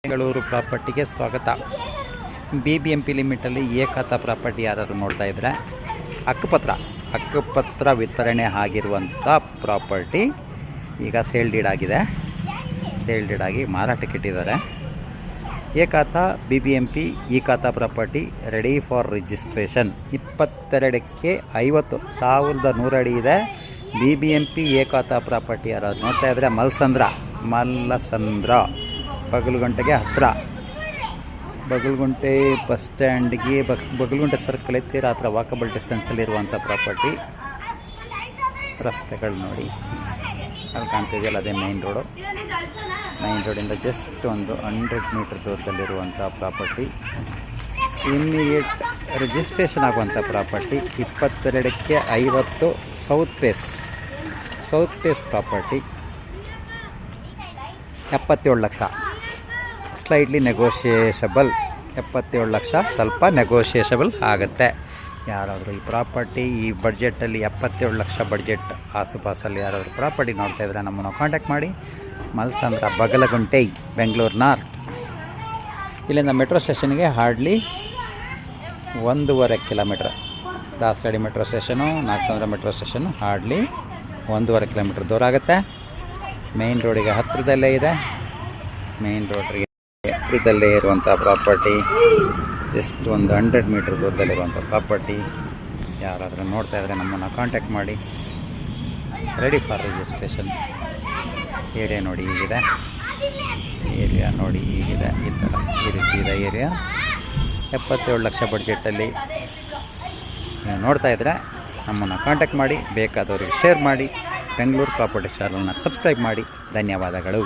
ಬೆಂಗಳೂರು ಪ್ರಾಪರ್ಟಿಗೆ ಸ್ವಾಗತ. BBMP ಲಿಮಿಟಲ್ಲಿ ಏಕತಾ property ಯಾರಾದರೂ ನೋಡ್ತಾ ಇದ್ದರೆ ಹಕ್ಕುಪತ್ರ ವಿತರಣೆ ಆಗಿರುವಂಥ ಪ್ರಾಪರ್ಟಿ ಈಗ ಸೇಲ್ ಡೀಡ್ ಆಗಿ ಮಾರಾಟಕ್ಕೆ ಇಟ್ಟಿದ್ದಾರೆ. ಏಕತಾ BBMP ಏಕತಾ ಪ್ರಾಪರ್ಟಿ ರೆಡಿ ಫಾರ್ ರಿಜಿಸ್ಟ್ರೇಷನ್. 22ಕ್ಕೆ 50 1100 ಅಡಿ ಇದೆ. BBMP ಏಕತಾ ಪ್ರಾಪರ್ಟಿ ಯಾರಾದ್ರು ನೋಡ್ತಾ ಇದ್ದರೆ ಮಲ್ಲಸಂದ್ರ ಬಗಲಗುಂಟೆಗೆ ಹತ್ತಿರ, ಬಗಲಗುಂಟೆ ಬಸ್ ಸ್ಟ್ಯಾಂಡ್ಗೆ ಬಗಲಗುಂಟೆ ಸರ್ಕಲ್ ಎತ್ತೀರ ಹತ್ರ ವಾಕಬಲ್ ಡಿಸ್ಟೆನ್ಸಲ್ಲಿರುವಂಥ ಪ್ರಾಪರ್ಟಿ. ರಸ್ತೆಗಳು ನೋಡಿ ಅಲ್ಲಿ ಕಾಣ್ತಿದೆಯಲ್ಲ, ಅದೇ ಮೇನ್ ರೋಡಿಂದ ಜಸ್ಟ್ ಒಂದು 100 ಮೀಟರ್ ದೂರದಲ್ಲಿರುವಂಥ ಪ್ರಾಪರ್ಟಿ. ಇಮ್ಮಿಡಿಯೇಟ್ ರಿಜಿಸ್ಟ್ರೇಷನ್ ಆಗುವಂಥ ಪ್ರಾಪರ್ಟಿ. 22ಕ್ಕೆ 50 south face property. 77 lakh, slightly negotiable. 77 lakh ಸ್ವಲ್ಪ ನೆಗೋಷಿಯೇಷಬಲ್ ಆಗುತ್ತೆ. ಯಾರಾದರೂ ಈ ಪ್ರಾಪರ್ಟಿ ಈ ಬಡ್ಜೆಟಲ್ಲಿ 77 ಲಕ್ಷ ಬಡ್ಜೆಟ್ ಆಸುಪಾಸಲ್ಲಿ ಯಾರಾದರೂ ಪ್ರಾಪರ್ಟಿ ನೋಡ್ತಾ ಇದ್ದರೆ ನಮ್ಮನ್ನು ಕಾಂಟ್ಯಾಕ್ಟ್ ಮಾಡಿ. ಮಲ್ಸಂದ್ರ ಬಗಲಗುಂಟೆ, ಬೆಂಗಳೂರು ನಾರ್ತ್. ಇಲ್ಲಿಂದ ಮೆಟ್ರೋ ಸ್ಟೇಷನ್ಗೆ hardly 1.5 kilometre. Dasarahalli metro station, Nagasandra metro station hardly 1.5 kilometre ದೂರ ಆಗುತ್ತೆ. ಮೇನ್ ರೋಡಿಗೆ ಹತ್ತಿರದಲ್ಲೇ ಇದೆ. ಮೇನ್ ರೋಡ್ಗೆ ಹತ್ತಿರದಲ್ಲೇ ಇರುವಂಥ ಪ್ರಾಪರ್ಟಿ. ಜಸ್ಟ್ ಒಂದು 100 ಮೀಟ್ರ್ ದೂರದಲ್ಲಿರುವಂಥ ಪ್ರಾಪರ್ಟಿ. ಯಾರಾದರೂ ನೋಡ್ತಾ ಇದ್ದರೆ ನಮ್ಮನ್ನು ಕಾಂಟ್ಯಾಕ್ಟ್ ಮಾಡಿ. Ready for registration. ಏರಿಯಾ ನೋಡಿ ಹೀಗಿದೆ, ಈ ರೀತಿ ಇದೆ ಏರಿಯಾ. 77 ಲಕ್ಷ ಬಡ್ಜೆಟಲ್ಲಿ ನೀವು ನೋಡ್ತಾ ಇದ್ದರೆ ನಮ್ಮನ್ನು ಕಾಂಟ್ಯಾಕ್ಟ್ ಮಾಡಿ. ಬೇಕಾದವರಿಗೆ ಶೇರ್ ಮಾಡಿ. ಬೆಂಗಳೂರು ಪ್ರಾಪರ್ಟಿ ಚಾನಲ್ನ ಸಬ್ಸ್ಕ್ರೈಬ್ ಮಾಡಿ. ಧನ್ಯವಾದಗಳು.